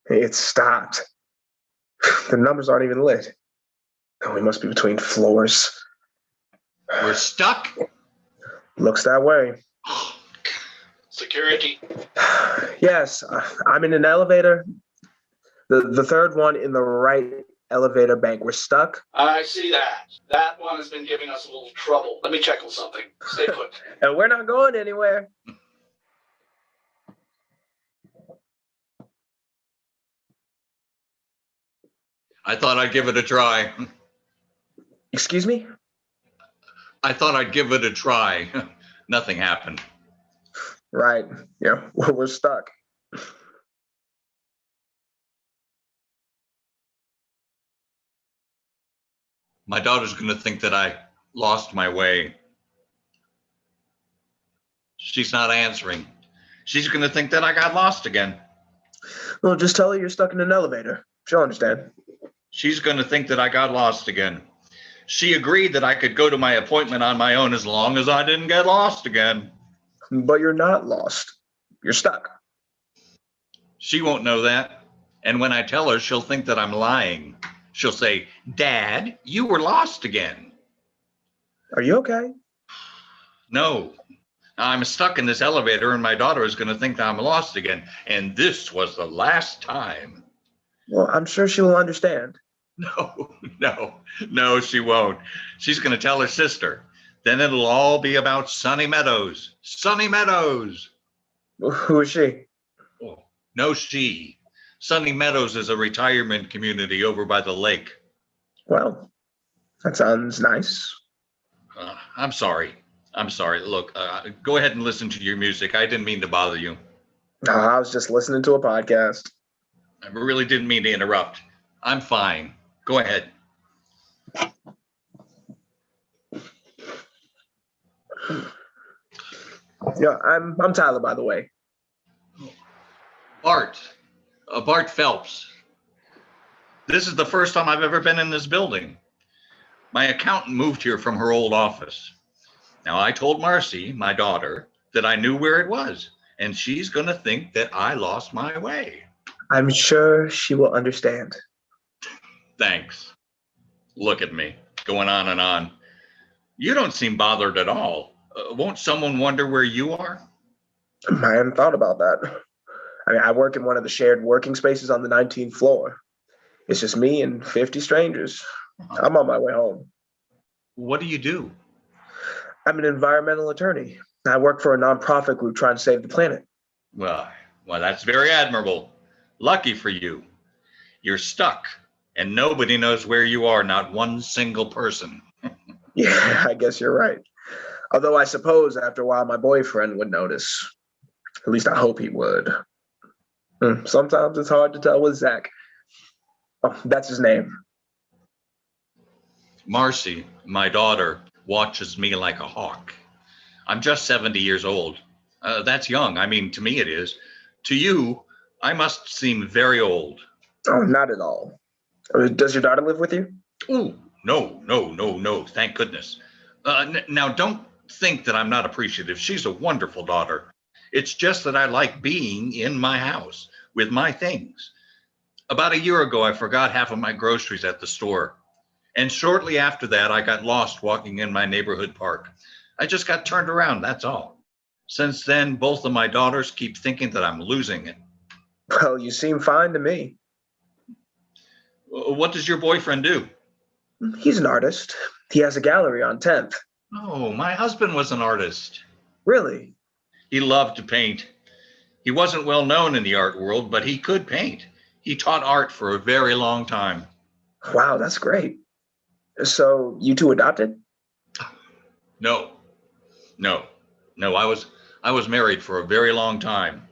It stopped. The numbers aren't even lit. Oh, we must be between floors. We're stuck? Looks that way. Security. Yes, I'm in an elevator. The third one in the right elevator bank. We're stuck. I see that. That one has been giving us a little trouble. Let me check on something. Stay put. And we're not going anywhere. I thought I'd give it a try. Excuse me? I thought I'd give it a try. Nothing happened. Right. Yeah, we're stuck. My daughter's going to think that I lost my way. She's not answering. She's going to think that I got lost again. Well, just tell her you're stuck in an elevator. She'll understand. She's going to think that I got lost again. She agreed that I could go to my appointment on my own as long as I didn't get lost again. But you're not lost. You're stuck. She won't know that. And when I tell her, she'll think that I'm lying. She'll say, Dad, you were lost again. Are you okay? No, I'm stuck in this elevator and my daughter is going to think that I'm lost again. And this was the last time. Well, I'm sure she will understand. No, she won't. She's going to tell her sister. Then it'll all be about Sunny Meadows. Sunny Meadows. Who is she? Oh, no, she. Sunny Meadows is a retirement community over by the lake. Well, that sounds nice. I'm sorry. Look, go ahead and listen to your music. I didn't mean to bother you. No, I was just listening to a podcast. I really didn't mean to interrupt. I'm fine. Go ahead. Yeah, I'm Tyler, by the way. Bart Phelps. This is the first time I've ever been in this building. My accountant moved here from her old office. Now, I told Marcy, my daughter, that I knew where it was, and she's going to think that I lost my way. I'm sure she will understand. Thanks. Look at me, going on and on. You don't seem bothered at all. Won't someone wonder where you are? I hadn't thought about that. I mean, I work in one of the shared working spaces on the 19th floor. It's just me and 50 strangers. I'm on my way home. What do you do? I'm an environmental attorney. I work for a nonprofit group trying to save the planet. Well, that's very admirable. Lucky for you. You're stuck, and nobody knows where you are, not one single person. Yeah, I guess you're right. Although I suppose after a while my boyfriend would notice. At least I hope he would. Sometimes it's hard to tell with Zach. Oh, that's his name. Marcy, my daughter, watches me like a hawk. I'm just 70 years old. That's young. I mean, to me it is. To you, I must seem very old. Oh, not at all. Does your daughter live with you? Oh, no. Thank goodness. Now, don't think that I'm not appreciative. She's a wonderful daughter. It's just that I like being in my house with my things. About a year ago, I forgot half of my groceries at the store. And shortly after that, I got lost walking in my neighborhood park. I just got turned around, that's all. Since then, both of my daughters keep thinking that I'm losing it. Well, you seem fine to me. What does your boyfriend do? He's an artist. He has a gallery on 10th. Oh, my husband was an artist. Really? He loved to paint. He wasn't well known in the art world, but he could paint. He taught art for a very long time. Wow, that's great. So you two adopted? No. I was married for a very long time.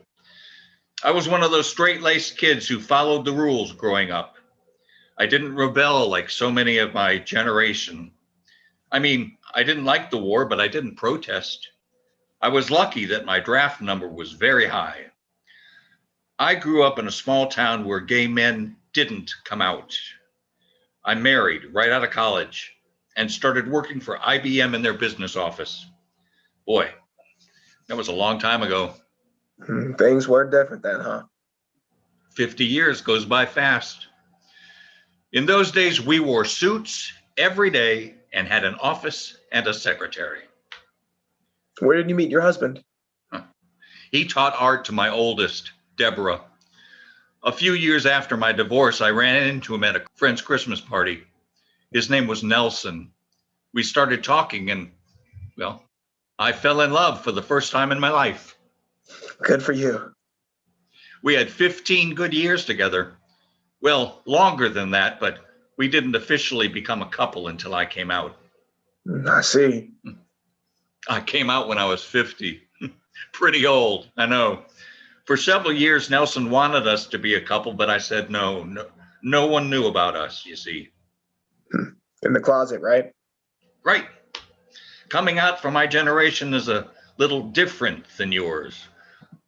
I was one of those straight-laced kids who followed the rules growing up. I didn't rebel like so many of my generation. I mean, I didn't like the war, but I didn't protest. I was lucky that my draft number was very high. I grew up in a small town where gay men didn't come out. I married right out of college and started working for IBM in their business office. Boy, that was a long time ago. Things were different then, huh? 50 years goes by fast. In those days, we wore suits every day and had an office and a secretary. Where did you meet your husband? He taught art to my oldest, Deborah. A few years after my divorce, I ran into him at a friend's Christmas party. His name was Nelson. We started talking and, well, I fell in love for the first time in my life. Good for you. We had 15 good years together. Well, longer than that, but we didn't officially become a couple until I came out. I see. I came out when I was 50. Pretty old, I know. For several years, Nelson wanted us to be a couple, but I said no. No one knew about us, you see. In the closet, right? Right. Coming out for my generation is a little different than yours.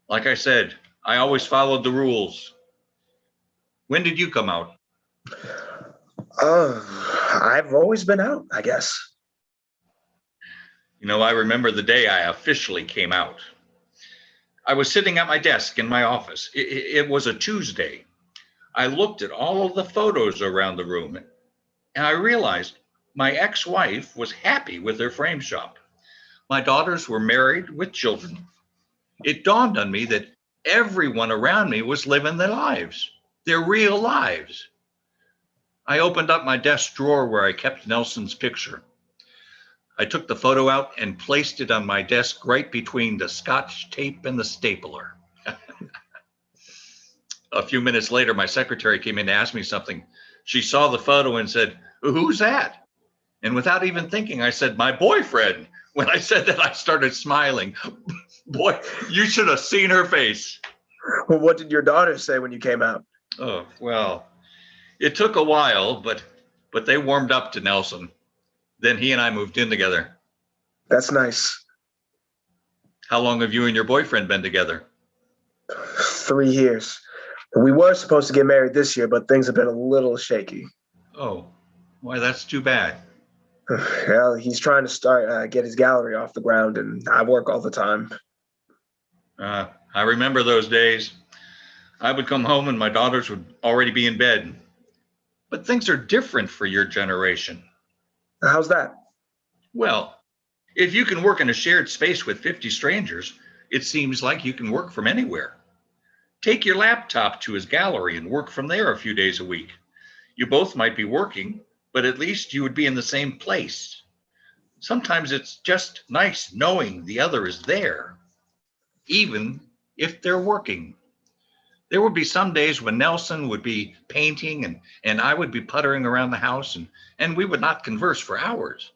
Like I said, I always followed the rules. When did you come out? I've always been out, I guess. You know, I remember the day I officially came out. I was sitting at my desk in my office. It was a Tuesday. I looked at all of the photos around the room, and I realized my ex-wife was happy with her frame shop. My daughters were married with children. It dawned on me that everyone around me was living their lives, their real lives. I opened up my desk drawer where I kept Nelson's picture. I took the photo out and placed it on my desk right between the Scotch tape and the stapler. A few minutes later, my secretary came in to ask me something. She saw the photo and said, "Who's that?" And without even thinking, I said, "My boyfriend." When I said that, I started smiling. Boy, you should have seen her face. Well, what did your daughter say when you came out? Oh, well, it took a while, but they warmed up to Nelson. Then he and I moved in together. That's nice. How long have you and your boyfriend been together? 3 years. We were supposed to get married this year, but things have been a little shaky. Oh, why, that's too bad. Well, he's trying to get his gallery off the ground, and I work all the time. I remember those days. I would come home and my daughters would already be in bed. But things are different for your generation. How's that? Well, if you can work in a shared space with 50 strangers, it seems like you can work from anywhere. Take your laptop to his gallery and work from there a few days a week. You both might be working, but at least you would be in the same place. Sometimes it's just nice knowing the other is there, even if they're working. There would be some days when Nelson would be painting and I would be puttering around the house and we would not converse for hours.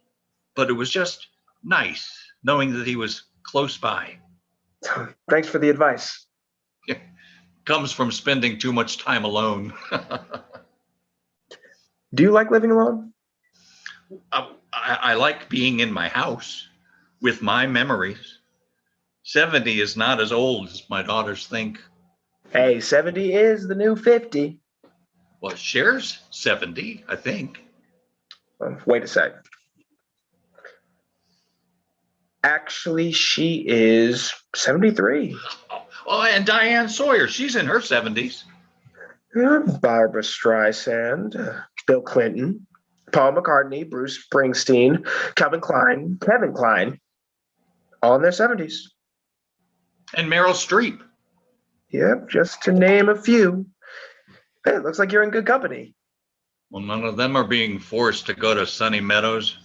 But it was just nice knowing that he was close by. Thanks for the advice. Comes from spending too much time alone. Do you like living alone? I like being in my house with my memories. 70 is not as old as my daughters think. Hey, 70 is the new 50. Well, Cher's 70, I think. Wait a sec. Actually, she is 73. Oh, and Diane Sawyer, she's in her 70s. Barbara Streisand, Bill Clinton, Paul McCartney, Bruce Springsteen, Kevin Kline, all in their 70s. And Meryl Streep. Yep, just to name a few. Hey, it looks like you're in good company. Well, none of them are being forced to go to Sunny Meadows.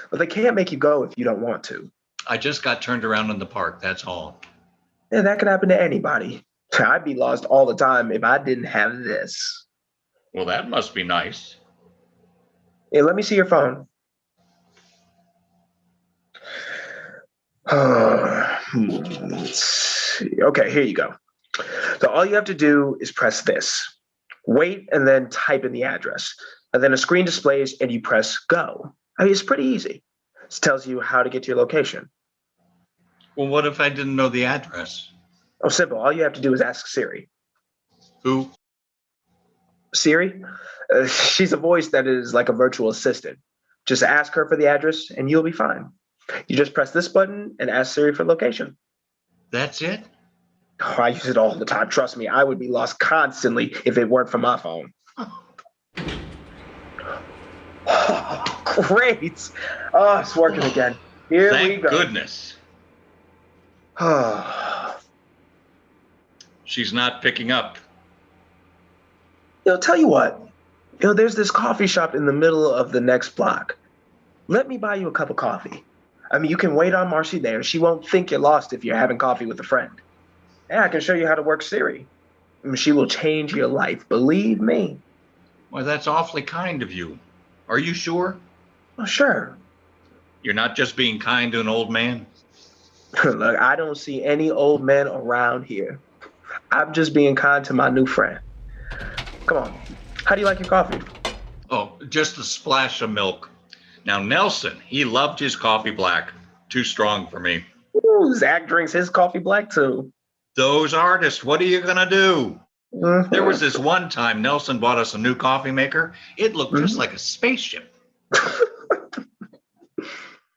But they can't make you go if you don't want to. I just got turned around in the park, that's all. Yeah, that could happen to anybody. I'd be lost all the time if I didn't have this. Well, that must be nice. Hey, let me see your phone. Let's see. Okay, here you go. So all you have to do is press this. Wait and then type in the address. And then a screen displays and you press go. I mean, it's pretty easy. It tells you how to get to your location. Well, what if I didn't know the address? Oh, simple. All you have to do is ask Siri. Who? Siri? She's a voice that is like a virtual assistant. Just ask her for the address and you'll be fine. You just press this button and ask Siri for location. That's it? Oh, I use it all the time. Trust me, I would be lost constantly if it weren't for my phone. Great. Oh, it's working again. Here we Thank go. goodness. She's not picking up. Tell you what. There's this coffee shop in the middle of the next block. Let me buy you a cup of coffee. I mean, you can wait on Marcy there. She won't think you're lost if you're having coffee with a friend. And I can show you how to work Siri. I mean, she will change your life. Believe me. Well, that's awfully kind of you. Are you sure? Oh, sure. You're not just being kind to an old man? Look, I don't see any old men around here. I'm just being kind to my new friend. Come on. How do you like your coffee? Oh, just a splash of milk. Now, Nelson, he loved his coffee black. Too strong for me. Ooh, Zach drinks his coffee black too. Those artists, what are you going to do? Mm-hmm. There was this one time Nelson bought us a new coffee maker. It looked just like a spaceship.